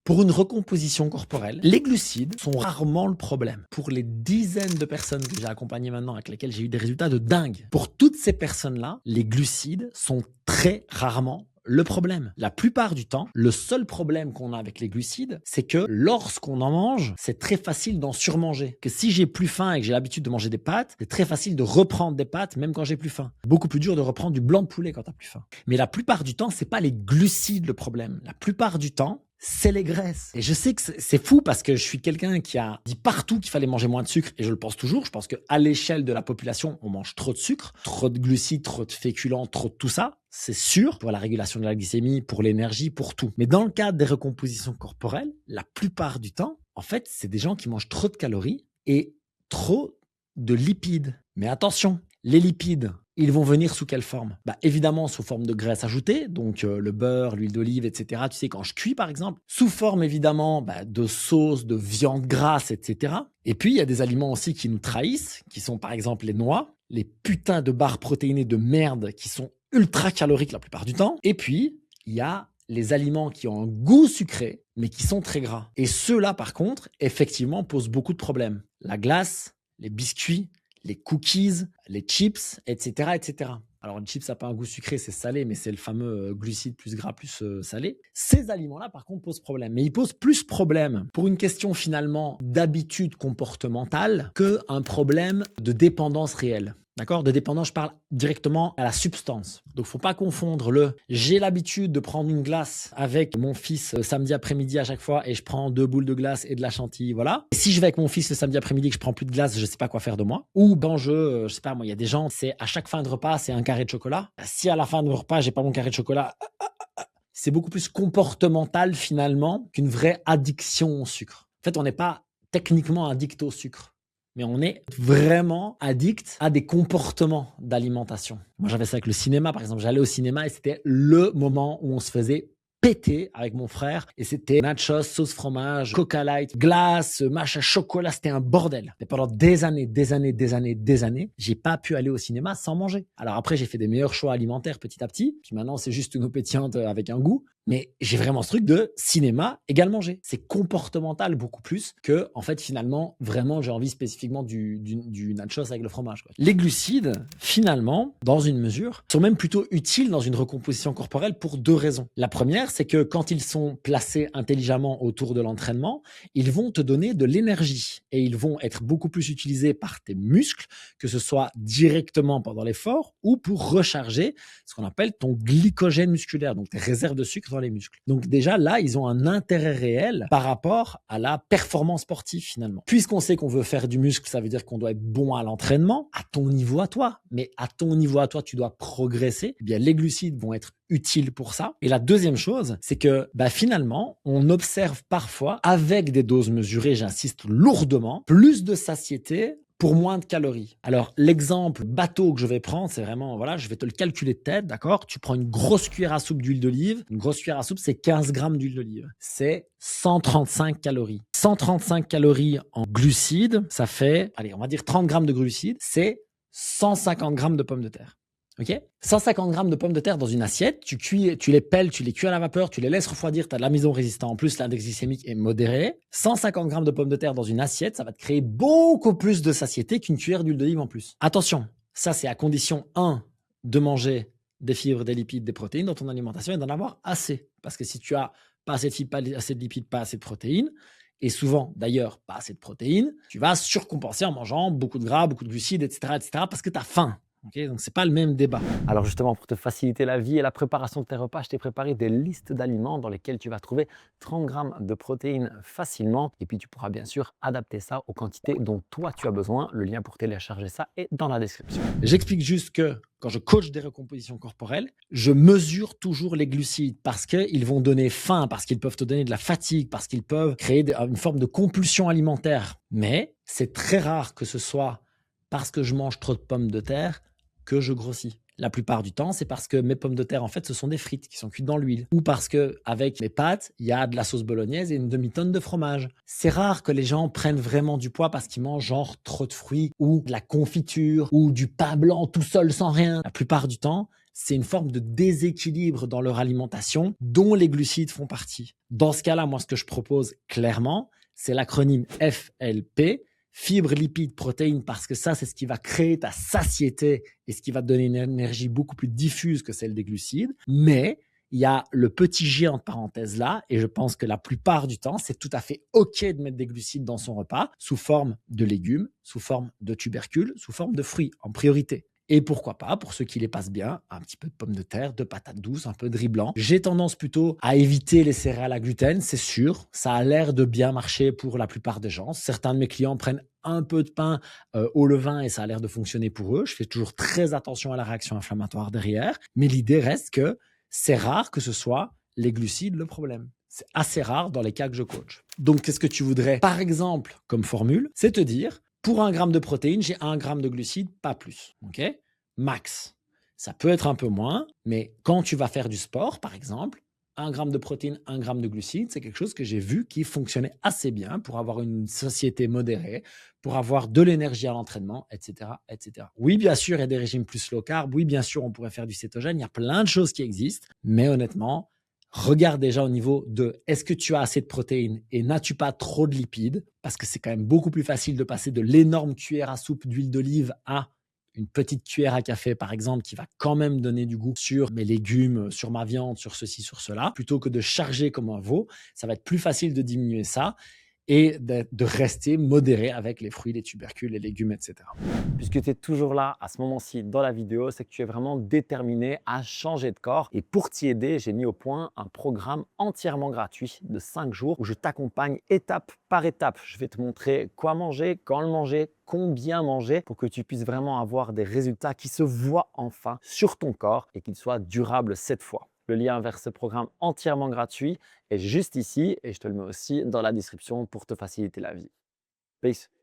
Pour une recomposition corporelle, les glucides sont rarement le problème. Pour les dizaines de personnes que j'ai accompagnées maintenant, avec lesquelles j'ai eu des résultats de dingue, pour toutes ces personnes-là, les glucides sont très rarement le problème. La plupart du temps, le seul problème qu'on a avec les glucides, c'est que lorsqu'on en mange, c'est très facile d'en surmanger. Que si j'ai plus faim et que j'ai l'habitude de manger des pâtes, c'est très facile de reprendre des pâtes même quand j'ai plus faim. Beaucoup plus dur de reprendre du blanc de poulet quand t'as plus faim. Mais la plupart du temps, c'est pas les glucides le problème. La plupart du temps, c'est les graisses. Et je sais que c'est fou parce que je suis quelqu'un qui a dit partout qu'il fallait manger moins de sucre et je le pense toujours. Je pense qu'à l'échelle de la population, on mange trop de sucre, trop de glucides, trop de féculents, trop de tout ça. C'est sûr, pour la régulation de la glycémie, pour l'énergie, pour tout. Mais dans le cadre des recompositions corporelles, la plupart du temps, en fait, c'est des gens qui mangent trop de calories et trop de lipides. Mais attention, les lipides, ils vont venir sous quelle forme? Évidemment, sous forme de graisse ajoutée, donc le beurre, l'huile d'olive, etc. Tu sais, quand je cuis, par exemple, sous forme, évidemment, de sauce, de viande grasse, etc. Et puis, il y a des aliments aussi qui nous trahissent, qui sont, par exemple, les noix, les putains de barres protéinées de merde qui sont ultra caloriques la plupart du temps. Et puis, il y a les aliments qui ont un goût sucré, mais qui sont très gras. Et ceux-là, par contre, effectivement, posent beaucoup de problèmes. La glace, les biscuits, les cookies, les chips, etc., etc. Alors, les chips, ça n'a pas un goût sucré, c'est salé, mais c'est le fameux glucide plus gras plus salé. Ces aliments-là, par contre, posent problème. Mais ils posent plus problème pour une question, finalement, d'habitude comportementale qu'un problème de dépendance réelle. D'accord? De dépendance, je parle directement à la substance. Donc, faut pas confondre le « j'ai l'habitude de prendre une glace avec mon fils samedi après-midi à chaque fois et je prends 2 boules de glace et de la chantilly, voilà. Et si je vais avec mon fils le samedi après-midi et que je prends plus de glace, je sais pas quoi faire de moi. » Ou quand je sais pas moi, il y a des gens, c'est à chaque fin de repas, c'est un carré de chocolat. Si à la fin de repas, j'ai pas mon carré de chocolat, c'est beaucoup plus comportemental finalement qu'une vraie addiction au sucre. En fait, on n'est pas techniquement addict au sucre. Mais on est vraiment addict à des comportements d'alimentation. Moi, j'avais ça avec le cinéma, par exemple. J'allais au cinéma et c'était le moment où on se faisait péter avec mon frère. Et c'était nachos, sauce fromage, Coca Light, glace, machin, chocolat. C'était un bordel. Et pendant des années, j'ai pas pu aller au cinéma sans manger. Alors après, j'ai fait des meilleurs choix alimentaires petit à petit. Puis maintenant, c'est juste une eau pétillante avec un goût. Mais j'ai vraiment ce truc de cinéma égale manger. C'est comportemental beaucoup plus que, en fait, finalement, vraiment, j'ai envie spécifiquement du nachos avec le fromage, quoi. Les glucides, finalement, dans une mesure, sont même plutôt utiles dans une recomposition corporelle pour 2 raisons. La première, c'est que quand ils sont placés intelligemment autour de l'entraînement, ils vont te donner de l'énergie et ils vont être beaucoup plus utilisés par tes muscles, que ce soit directement pendant l'effort ou pour recharger ce qu'on appelle ton glycogène musculaire, donc tes réserves de sucre dans les muscles. Donc déjà là, ils ont un intérêt réel par rapport à la performance sportive finalement. Puisqu'on sait qu'on veut faire du muscle, ça veut dire qu'on doit être bon à l'entraînement, à ton niveau à toi. Mais à ton niveau à toi, tu dois progresser. Eh bien, les glucides vont être utiles pour ça. Et la deuxième chose, c'est que finalement, on observe parfois, avec des doses mesurées, j'insiste lourdement, plus de satiété pour moins de calories. Alors, l'exemple bateau que je vais prendre, c'est vraiment, voilà, je vais te le calculer de tête, d'accord? Tu prends une grosse cuillère à soupe d'huile d'olive. Une grosse cuillère à soupe, c'est 15 grammes d'huile d'olive. C'est 135 calories. 135 calories en glucides, ça fait, allez, on va dire 30 grammes de glucides, c'est 150 grammes de pommes de terre. Ok, 150 grammes de pommes de terre dans une assiette, tu les pelles, tu les cuis à la vapeur, tu les laisses refroidir, tu as de la maison résistant. En plus, l'index glycémique est modéré. 150 grammes de pommes de terre dans une assiette, ça va te créer beaucoup plus de satiété qu'une cuillère d'huile d'olive en plus. Attention, ça c'est à condition 1 de manger des fibres, des lipides, des protéines dans ton alimentation et d'en avoir assez. Parce que si tu as pas assez de fibres, pas assez de lipides, pas assez de protéines, et souvent d'ailleurs pas assez de protéines, tu vas surcompenser en mangeant beaucoup de gras, beaucoup de glucides, etc. parce que tu as faim. Okay, donc, ce n'est pas le même débat. Alors justement, pour te faciliter la vie et la préparation de tes repas, je t'ai préparé des listes d'aliments dans lesquels tu vas trouver 30 grammes de protéines facilement. Et puis, tu pourras bien sûr adapter ça aux quantités dont toi, tu as besoin. Le lien pour télécharger ça est dans la description. J'explique juste que quand je coach des recompositions corporelles, je mesure toujours les glucides parce qu'ils vont donner faim, parce qu'ils peuvent te donner de la fatigue, parce qu'ils peuvent créer une forme de compulsion alimentaire. Mais c'est très rare que ce soit parce que je mange trop de pommes de terre que je grossis. La plupart du temps, c'est parce que mes pommes de terre, en fait, ce sont des frites qui sont cuites dans l'huile. Ou parce que avec mes pâtes, il y a de la sauce bolognaise et une demi-tonne de fromage. C'est rare que les gens prennent vraiment du poids parce qu'ils mangent genre trop de fruits ou de la confiture ou du pain blanc tout seul sans rien. La plupart du temps, c'est une forme de déséquilibre dans leur alimentation dont les glucides font partie. Dans ce cas-là, moi, ce que je propose clairement, c'est l'acronyme FLP, fibres, lipides, protéines, parce que ça, c'est ce qui va créer ta satiété et ce qui va te donner une énergie beaucoup plus diffuse que celle des glucides. Mais il y a le petit G entre parenthèses là, et je pense que la plupart du temps, c'est tout à fait OK de mettre des glucides dans son repas sous forme de légumes, sous forme de tubercules, sous forme de fruits en priorité. Et pourquoi pas, pour ceux qui les passent bien, un petit peu de pommes de terre, de patates douces, un peu de riz blanc. J'ai tendance plutôt à éviter les céréales à gluten, c'est sûr. Ça a l'air de bien marcher pour la plupart des gens. Certains de mes clients prennent un peu de pain au levain et ça a l'air de fonctionner pour eux. Je fais toujours très attention à la réaction inflammatoire derrière. Mais l'idée reste que c'est rare que ce soit les glucides le problème. C'est assez rare dans les cas que je coach. Donc, qu'est-ce que tu voudrais, par exemple, comme formule? C'est te dire, pour 1 gramme de protéines, j'ai 1 gramme de glucides, pas plus. OK? Max. Ça peut être un peu moins, mais quand tu vas faire du sport, par exemple, 1 gramme de protéines, 1 gramme de glucides, c'est quelque chose que j'ai vu qui fonctionnait assez bien pour avoir une satiété modérée, pour avoir de l'énergie à l'entraînement, etc., etc. Oui, bien sûr, il y a des régimes plus low carb. Oui, bien sûr, on pourrait faire du cétogène. Il y a plein de choses qui existent. Mais honnêtement, regarde déjà au niveau de est-ce que tu as assez de protéines et n'as-tu pas trop de lipides? Parce que c'est quand même beaucoup plus facile de passer de l'énorme cuillère à soupe d'huile d'olive à une petite cuillère à café, par exemple, qui va quand même donner du goût sur mes légumes, sur ma viande, sur ceci, sur cela, plutôt que de charger comme un veau. Ça va être plus facile de diminuer ça et de rester modéré avec les fruits, les tubercules, les légumes, etc. Puisque tu es toujours là à ce moment-ci dans la vidéo, c'est que tu es vraiment déterminé à changer de corps. Et pour t'y aider, j'ai mis au point un programme entièrement gratuit de 5 jours où je t'accompagne étape par étape. Je vais te montrer quoi manger, quand le manger, combien manger pour que tu puisses vraiment avoir des résultats qui se voient enfin sur ton corps et qu'ils soient durables cette fois. Le lien vers ce programme entièrement gratuit est juste ici et je te le mets aussi dans la description pour te faciliter la vie. Peace.